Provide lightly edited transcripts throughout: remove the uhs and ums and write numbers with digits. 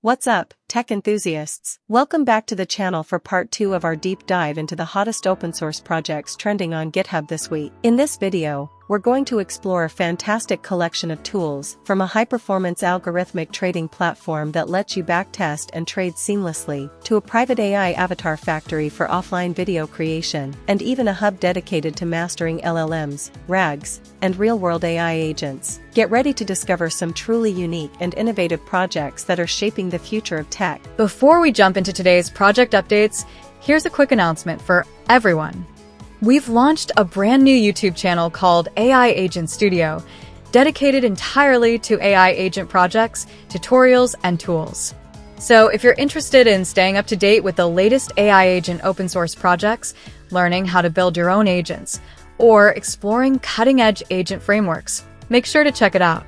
What's up, tech enthusiasts? Welcome back to the channel for part 2 of our deep dive into the hottest open source projects trending on GitHub this week. In this video, we're going to explore a fantastic collection of tools, from a high-performance algorithmic trading platform that lets you backtest and trade seamlessly, to a private AI avatar factory for offline video creation, and even a hub dedicated to mastering LLMs, RAGs, and real-world AI agents. Get ready to discover some truly unique and innovative projects that are shaping the future of tech. Before we jump into today's project updates, here's a quick announcement for everyone. We've launched a brand new YouTube channel called AI Agent Studio, dedicated entirely to AI agent projects, tutorials, and tools. So if you're interested in staying up to date with the latest AI agent open source projects, learning how to build your own agents, or exploring cutting-edge agent frameworks, make sure to check it out.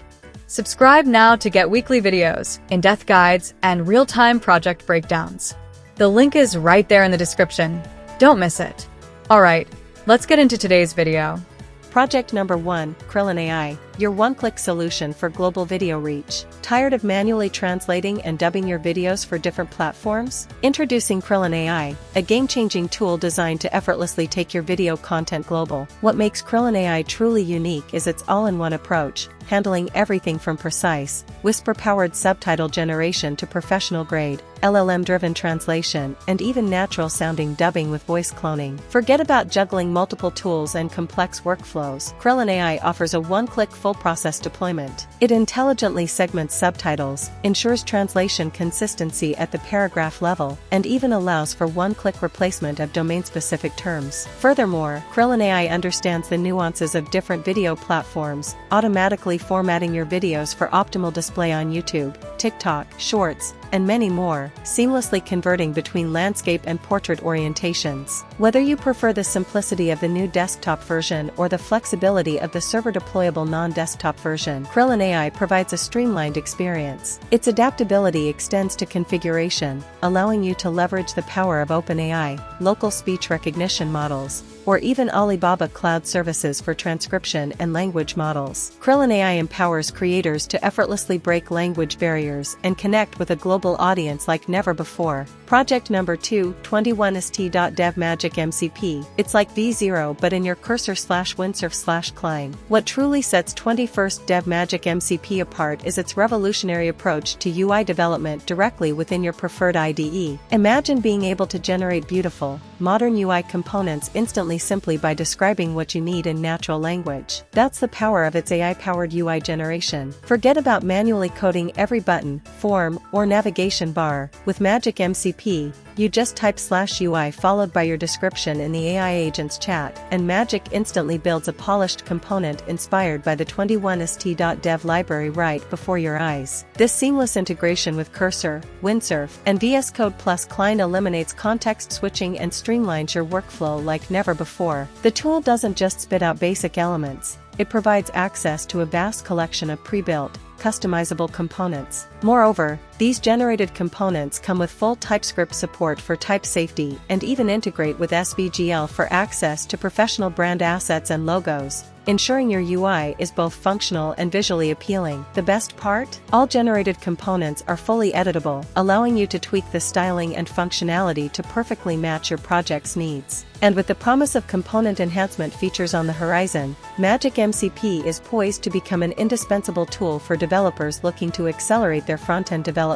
Subscribe now to get weekly videos, in-depth guides, and real-time project breakdowns. The link is right there in the description. Don't miss it. Alright, let's get into today's video. Project number 1, Krillin AI, your one-click solution for global video reach. Tired of manually translating and dubbing your videos for different platforms? Introducing Krillin AI, a game-changing tool designed to effortlessly take your video content global. What makes Krillin AI truly unique is its all-in-one approach, handling everything from precise, whisper-powered subtitle generation to professional-grade, LLM-driven translation, and even natural-sounding dubbing with voice cloning. Forget about juggling multiple tools and complex workflows. Krillin AI offers a one-click full-process deployment. It intelligently segments subtitles, ensures translation consistency at the paragraph level, and even allows for one-click replacement of domain-specific terms. Furthermore, Krillin AI understands the nuances of different video platforms, automatically formatting your videos for optimal display on YouTube, TikTok, Shorts, and many more, seamlessly converting between landscape and portrait orientations. Whether you prefer the simplicity of the new desktop version or the flexibility of the server-deployable non-desktop version, Krillin AI provides a streamlined experience. Its adaptability extends to configuration, allowing you to leverage the power of OpenAI, local speech recognition models, or even Alibaba Cloud services for transcription and language models. Krillin AI empowers creators to effortlessly break language barriers and connect with a global audience like never before. Project number 2, 21st.dev Magic MCP. It's like V0 but in your cursor/windsurf/Klein. What truly sets 21st.dev Magic MCP apart is its revolutionary approach to UI development directly within your preferred IDE. Imagine being able to generate beautiful, modern UI components instantly simply by describing what you need in natural language. That's the power of its AI-powered UI generation. Forget about manually coding every button, form, or navigation bar. With Magic MCP, you just type /UI followed by your description in the AI agent's chat, and Magic instantly builds a polished component inspired by the 21st.dev library right before your eyes. This seamless integration with Cursor, Windsurf, and VS Code plus Klein eliminates context switching and streamlines your workflow like never before. The tool doesn't just spit out basic elements, it provides access to a vast collection of pre-built, customizable components. Moreover, these generated components come with full TypeScript support for type safety and even integrate with SVGL for access to professional brand assets and logos, ensuring your UI is both functional and visually appealing. The best part? All generated components are fully editable, allowing you to tweak the styling and functionality to perfectly match your project's needs. And with the promise of component enhancement features on the horizon, Magic MCP is poised to become an indispensable tool for developers looking to accelerate their front-end development.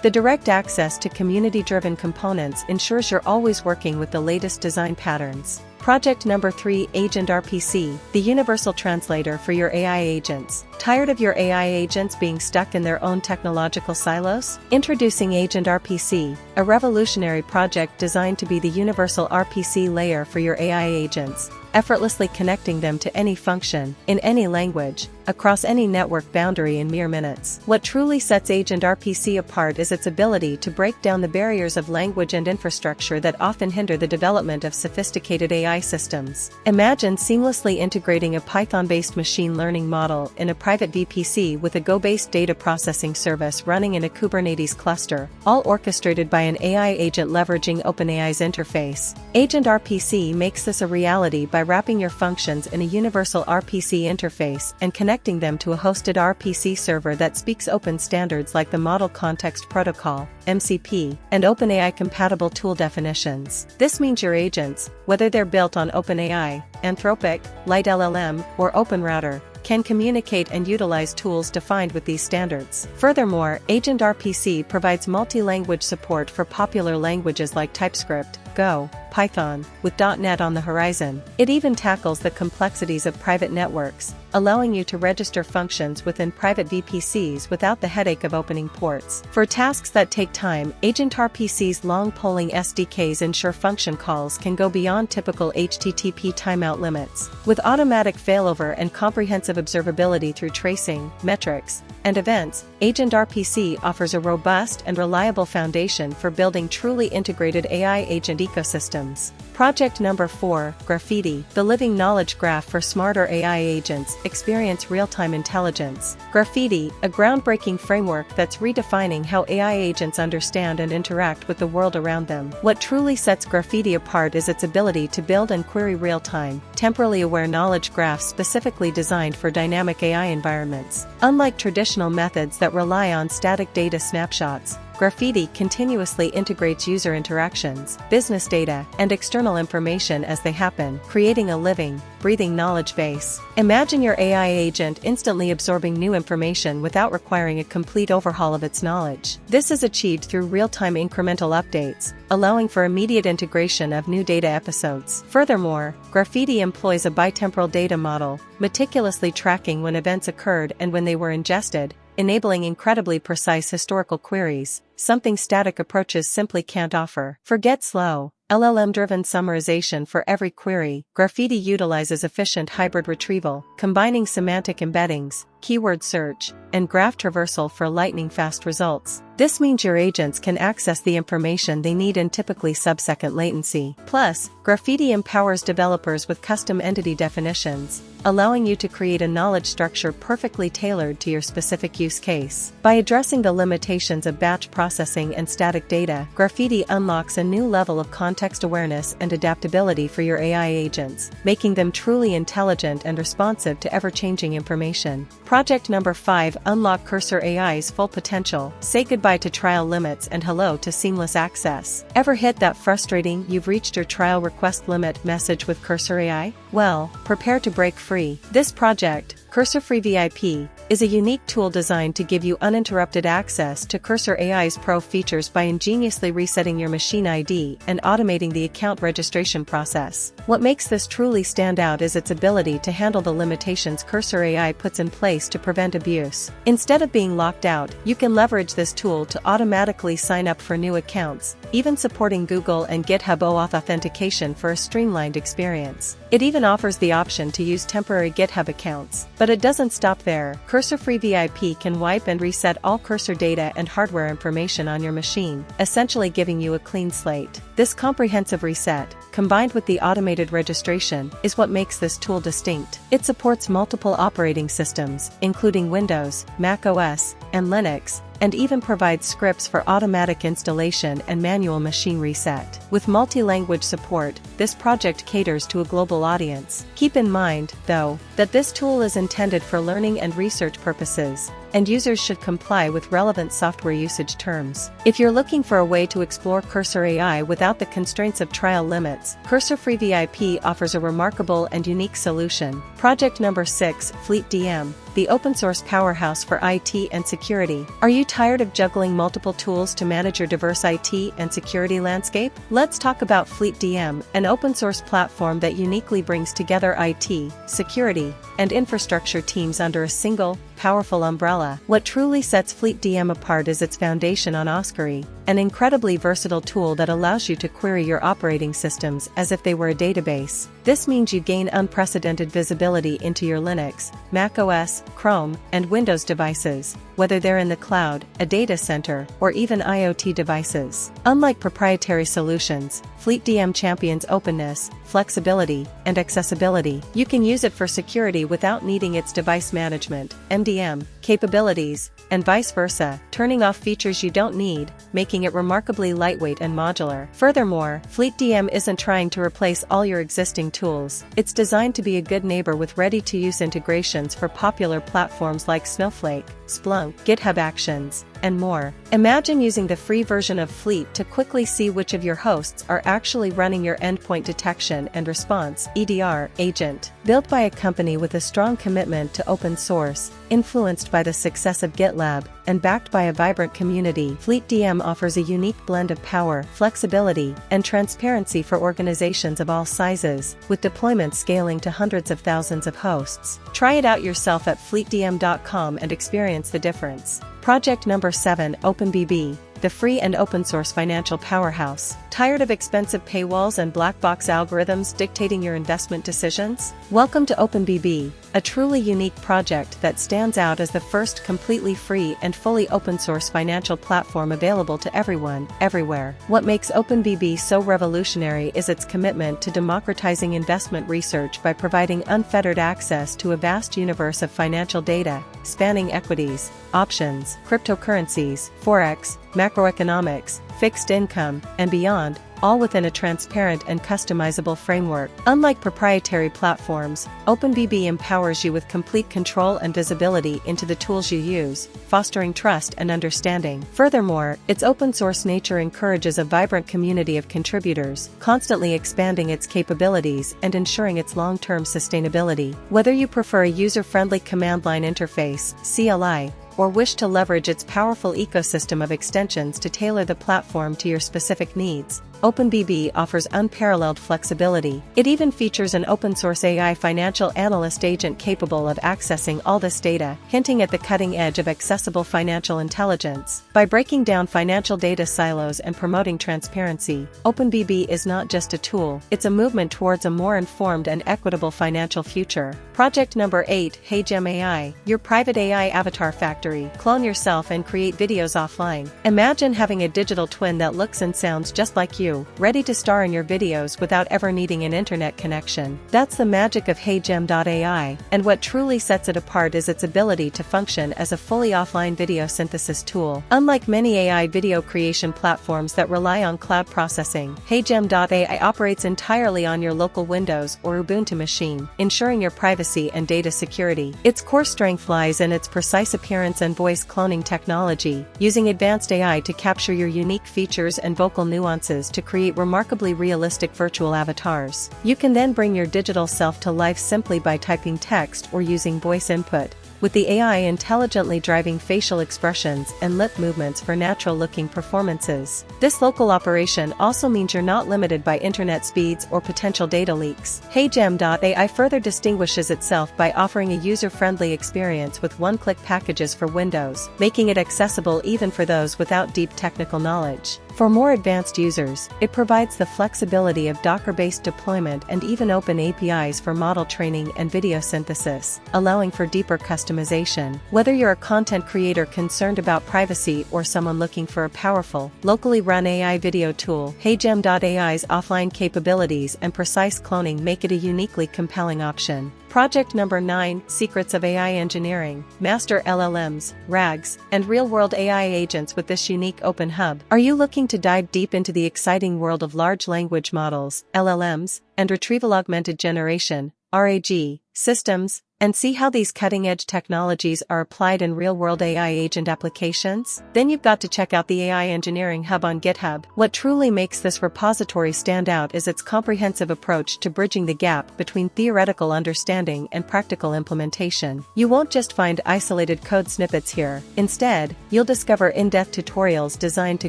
The direct access to community-driven components ensures you're always working with the latest design patterns. Project number 3, AgentRPC, the universal translator for your AI agents. Tired of your AI agents being stuck in their own technological silos? Introducing AgentRPC, a revolutionary project designed to be the universal RPC layer for your AI agents, effortlessly connecting them to any function, in any language, across any network boundary in mere minutes. What truly sets AgentRPC apart is its ability to break down the barriers of language and infrastructure that often hinder the development of sophisticated AI systems. Imagine seamlessly integrating a Python-based machine learning model in a private VPC with a Go-based data processing service running in a Kubernetes cluster, all orchestrated by an AI agent leveraging OpenAI's interface. AgentRPC makes this a reality by wrapping your functions in a universal RPC interface and connecting connecting them to a hosted RPC server that speaks open standards like the Model Context Protocol, MCP, and OpenAI-compatible tool definitions. This means your agents, whether they're built on OpenAI, Anthropic, Light LLM, or OpenRouter, can communicate and utilize tools defined with these standards. Furthermore, AgentRPC provides multi-language support for popular languages like TypeScript, Go, Python, with .NET on the horizon. It even tackles the complexities of private networks, allowing you to register functions within private VPCs without the headache of opening ports. For tasks that take time, AgentRPC's long polling SDKs ensure function calls can go beyond typical HTTP timeout limits. With automatic failover and comprehensive observability through tracing, metrics, and events, AgentRPC offers a robust and reliable foundation for building truly integrated AI agent ecosystems. Project number 4, Graphiti, the living knowledge graph for smarter AI agents. Experience real-time intelligence. Graphiti, a groundbreaking framework that's redefining how AI agents understand and interact with the world around them. What truly sets Graphiti apart is its ability to build and query real-time, temporally aware knowledge graphs specifically designed for dynamic AI environments. Unlike traditional methods that rely on static data snapshots, Graphiti continuously integrates user interactions, business data, and external information as they happen, creating a living, breathing knowledge base. Imagine your AI agent instantly absorbing new information without requiring a complete overhaul of its knowledge. This is achieved through real-time incremental updates, allowing for immediate integration of new data episodes. Furthermore, Graphiti employs a bitemporal data model, meticulously tracking when events occurred and when they were ingested, enabling incredibly precise historical queries, something static approaches simply can't offer. Forget slow, LLM-driven summarization for every query. Graphiti utilizes efficient hybrid retrieval, combining semantic embeddings, keyword search, and graph traversal for lightning-fast results. This means your agents can access the information they need in typically sub-second latency. Plus, Graphiti empowers developers with custom entity definitions, allowing you to create a knowledge structure perfectly tailored to your specific use case. By addressing the limitations of batch processing and static data, Graphiti unlocks a new level of context awareness and adaptability for your AI agents, making them truly intelligent and responsive to ever-changing information. Project number 5, Unlock Cursor AI's full potential. Say goodbye to trial limits and hello to seamless access. Ever hit that frustrating "you've reached your trial request limit" message with Cursor AI? Well, prepare to break free. This project, Cursor Free VIP, is a unique tool designed to give you uninterrupted access to Cursor AI's pro features by ingeniously resetting your machine ID and automating the account registration process. What makes this truly stand out is its ability to handle the limitations Cursor AI puts in place to prevent abuse. Instead of being locked out, you can leverage this tool to automatically sign up for new accounts, even supporting Google and GitHub OAuth authentication for a streamlined experience. It even offers the option to use temporary GitHub accounts. But it doesn't stop there. Cursor Free VIP can wipe and reset all Cursor data and hardware information on your machine, essentially giving you a clean slate. This comprehensive reset, combined with the automated registration, is what makes this tool distinct. It supports multiple operating systems, including Windows, Mac OS, and Linux, and even provides scripts for automatic installation and manual machine reset. With multi-language support, this project caters to a global audience. Keep in mind, though, that this tool is intended for learning and research purposes, and users should comply with relevant software usage terms. If you're looking for a way to explore Cursor AI without the constraints of trial limits, Cursor Free VIP offers a remarkable and unique solution. Project number 6, FleetDM, the open-source powerhouse for IT and security. Are you tired of juggling multiple tools to manage your diverse IT and security landscape? Let's talk about FleetDM, an open-source platform that uniquely brings together IT, security, and infrastructure teams under a single, powerful umbrella. What truly sets FleetDM apart is its foundation on Oscary, an incredibly versatile tool that allows you to query your operating systems as if they were a database. This means you gain unprecedented visibility into your Linux, Mac OS, Chrome, and Windows devices, whether they're in the cloud, a data center, or even IoT devices. Unlike proprietary solutions, FleetDM champions openness, flexibility, and accessibility. You can use it for security without needing its device management, FleetDM capabilities, and vice versa, turning off features you don't need, making it remarkably lightweight and modular. Furthermore, FleetDM isn't trying to replace all your existing tools. It's designed to be a good neighbor with ready-to-use integrations for popular platforms like Snowflake, Splunk, GitHub Actions, and more. Imagine using the free version of Fleet to quickly see which of your hosts are actually running your endpoint detection and response (EDR) agent. Built by a company with a strong commitment to open source, influenced by the success of GitLab, and backed by a vibrant community, FleetDM offers a unique blend of power, flexibility, and transparency for organizations of all sizes, with deployments scaling to hundreds of thousands of hosts. Try it out yourself at fleetdm.com and experience the difference. Project number 7, OpenBB, the free and open-source financial powerhouse. Tired of expensive paywalls and black box algorithms dictating your investment decisions? Welcome to OpenBB, a truly unique project that stands out as the first completely free and fully open-source financial platform available to everyone, everywhere. What makes OpenBB so revolutionary is its commitment to democratizing investment research by providing unfettered access to a vast universe of financial data, spanning equities, options, cryptocurrencies, forex, macroeconomics, fixed income, and beyond, all within a transparent and customizable framework. Unlike proprietary platforms, OpenBB empowers you with complete control and visibility into the tools you use, fostering trust and understanding. Furthermore, its open-source nature encourages a vibrant community of contributors, constantly expanding its capabilities and ensuring its long-term sustainability. Whether you prefer a user-friendly command line interface, CLI, or wish to leverage its powerful ecosystem of extensions to tailor the platform to your specific needs, OpenBB offers unparalleled flexibility. It even features an open-source AI financial analyst agent capable of accessing all this data, hinting at the cutting edge of accessible financial intelligence. By breaking down financial data silos and promoting transparency, OpenBB is not just a tool, it's a movement towards a more informed and equitable financial future. Project number 8, Heygem AI, your private AI avatar factory. Clone yourself and create videos offline. Imagine having a digital twin that looks and sounds just like you, ready to star in your videos without ever needing an internet connection. That's the magic of Heygem AI, and what truly sets it apart is its ability to function as a fully offline video synthesis tool. Unlike many AI video creation platforms that rely on cloud processing, Heygem AI operates entirely on your local Windows or Ubuntu machine, ensuring your privacy and data security. Its core strength lies in its precise appearance and voice cloning technology, using advanced AI to capture your unique features and vocal nuances to create remarkably realistic virtual avatars. You can then bring your digital self to life simply by typing text or using voice input, with the AI intelligently driving facial expressions and lip movements for natural-looking performances. This local operation also means you're not limited by internet speeds or potential data leaks. Heygem AI further distinguishes itself by offering a user-friendly experience with one-click packages for Windows, making it accessible even for those without deep technical knowledge. For more advanced users, it provides the flexibility of Docker-based deployment and even open APIs for model training and video synthesis, allowing for deeper customization. Whether you're a content creator concerned about privacy or someone looking for a powerful, locally run AI video tool, Heygem AI's offline capabilities and precise cloning make it a uniquely compelling option. Project number 9, Secrets of AI Engineering. Master LLMs, RAGs, and real-world AI agents with this unique open hub. Are you looking to dive deep into the exciting world of large language models, LLMs, and retrieval-augmented generation, RAG, systems, and see how these cutting-edge technologies are applied in real-world AI agent applications? Then you've got to check out the AI Engineering Hub on GitHub. What truly makes this repository stand out is its comprehensive approach to bridging the gap between theoretical understanding and practical implementation. You won't just find isolated code snippets here. Instead, you'll discover in-depth tutorials designed to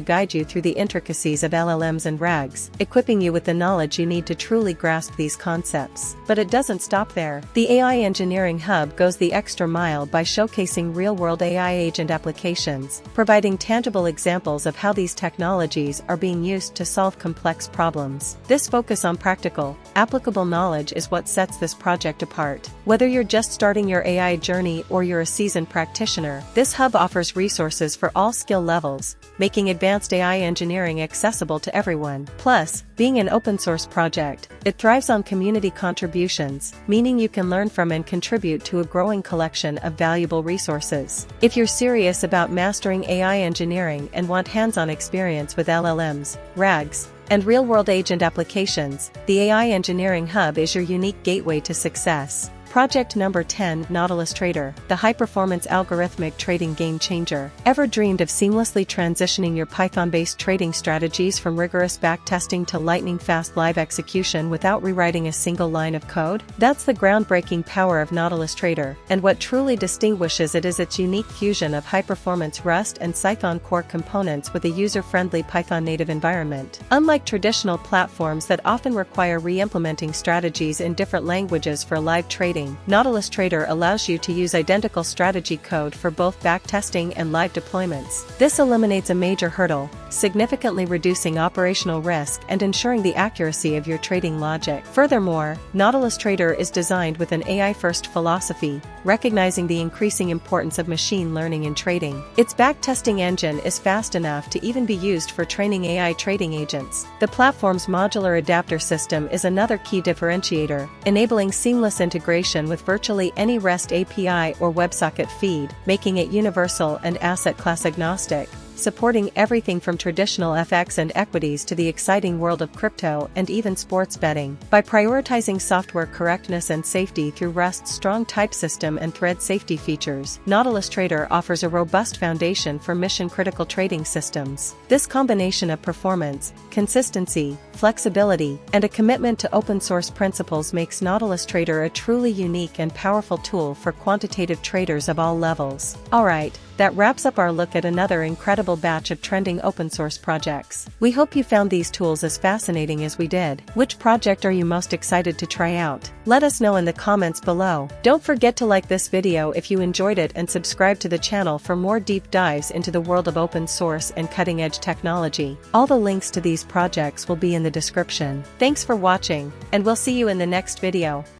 guide you through the intricacies of LLMs and RAGs, equipping you with the knowledge you need to truly grasp these concepts. But it doesn't stop there. The AI Engineering Hub goes the extra mile by showcasing real-world AI agent applications, providing tangible examples of how these technologies are being used to solve complex problems. This focus on practical, applicable knowledge is what sets this project apart. Whether you're just starting your AI journey or you're a seasoned practitioner, this hub offers resources for all skill levels, making advanced AI engineering accessible to everyone. Plus, being an open-source project, it thrives on community contributions, meaning you can learn from and contribute contribute to a growing collection of valuable resources. If you're serious about mastering AI engineering and want hands-on experience with LLMs, RAGs, and real-world agent applications, the AI Engineering Hub is your unique gateway to success. Project number 10, NautilusTrader, the high-performance algorithmic trading game changer. Ever dreamed of seamlessly transitioning your Python-based trading strategies from rigorous backtesting to lightning-fast live execution without rewriting a single line of code? That's the groundbreaking power of NautilusTrader, and what truly distinguishes it is its unique fusion of high-performance Rust and Python core components with a user-friendly Python-native environment. Unlike traditional platforms that often require re-implementing strategies in different languages for live trading, NautilusTrader allows you to use identical strategy code for both backtesting and live deployments. This eliminates a major hurdle, significantly reducing operational risk and ensuring the accuracy of your trading logic. Furthermore, NautilusTrader is designed with an AI-first philosophy, recognizing the increasing importance of machine learning in trading. Its backtesting engine is fast enough to even be used for training AI trading agents. The platform's modular adapter system is another key differentiator, enabling seamless integration with virtually any REST API or WebSocket feed, making it universal and asset class agnostic, supporting everything from traditional FX and equities to the exciting world of crypto and even sports betting. By prioritizing software correctness and safety through Rust's strong type system and thread safety features, NautilusTrader offers a robust foundation for mission-critical trading systems. This combination of performance, consistency, flexibility, and a commitment to open-source principles makes NautilusTrader a truly unique and powerful tool for quantitative traders of all levels. Alright, that wraps up our look at another incredible batch of trending open-source projects. We hope you found these tools as fascinating as we did. Which project are you most excited to try out? Let us know in the comments below. Don't forget to like this video if you enjoyed it and subscribe to the channel for more deep dives into the world of open source and cutting-edge technology. All the links to these projects will be in the description. Thanks for watching, and we'll see you in the next video.